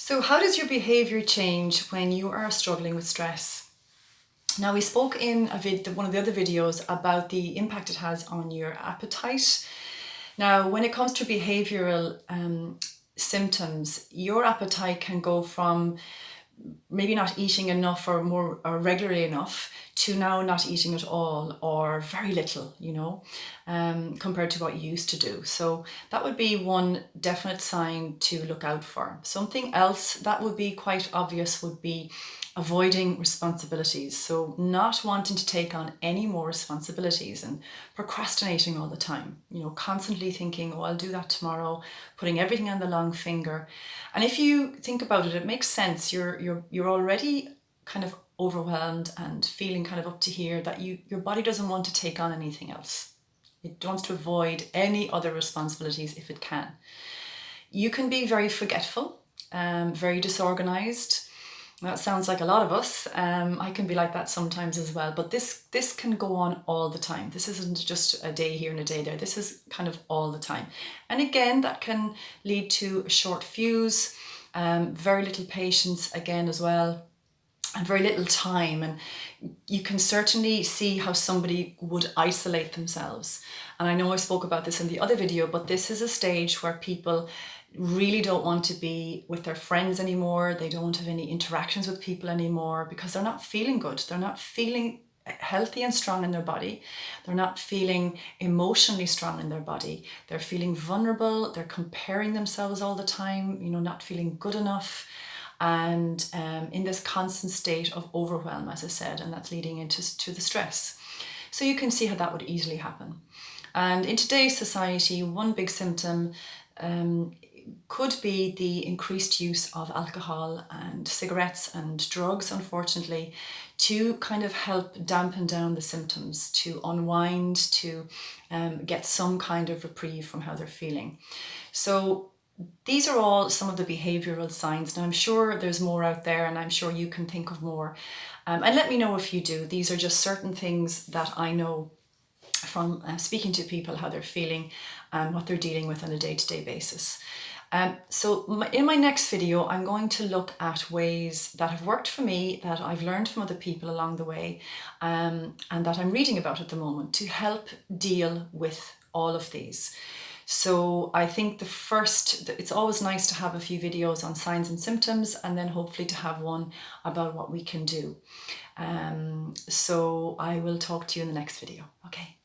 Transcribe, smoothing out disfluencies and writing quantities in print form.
So how does your behaviour change when you are struggling with stress? Now, we spoke in one of the other videos about the impact it has on your appetite. Now, when it comes to behavioural symptoms, your appetite can go from maybe not eating enough or regularly enough to now not eating at all or very little, compared to what you used to do. So that would be one definite sign to look out for. Something else that would be quite obvious would be avoiding responsibilities. So not wanting to take on any more responsibilities and procrastinating all the time, constantly thinking, oh, I'll do that tomorrow, putting everything on the long finger. And if you think about it, it makes sense. You're already kind of overwhelmed and feeling kind of up to here that your body doesn't want to take on anything else. It wants to avoid any other responsibilities if it can. You can be very forgetful, very disorganized. That sounds like a lot of us. I can be like that sometimes as well, but this can go on all the time. This isn't just a day here and a day there. This is kind of all the time. And again, that can lead to a short fuse, very little patience again as well, and very little time. And you can certainly see how somebody would isolate themselves. And I know I spoke about this in the other video, but this is a stage where people really don't want to be with their friends anymore. They don't have any interactions with people anymore because they're not feeling good. They're not feeling healthy and strong in their body. They're not feeling emotionally strong in their body. They're feeling vulnerable. They're comparing themselves all the time, not feeling good enough. And in this constant state of overwhelm, as I said, and that's leading into the stress. So you can see how that would easily happen. And in today's society, one big symptom could be the increased use of alcohol and cigarettes and drugs, unfortunately, to kind of help dampen down the symptoms, to unwind, to get some kind of reprieve from how they're feeling. So these are all some of the behavioural signs. Now, I'm sure there's more out there, and I'm sure you can think of more. And let me know if you do. These are just certain things that I know from speaking to people, how they're feeling and what they're dealing with on a day-to-day basis. So in my next video, I'm going to look at ways that have worked for me, that I've learned from other people along the way, and that I'm reading about at the moment to help deal with all of these. So I think it's always nice to have a few videos on signs and symptoms, and then hopefully to have one about what we can do. So I will talk to you in the next video. Okay.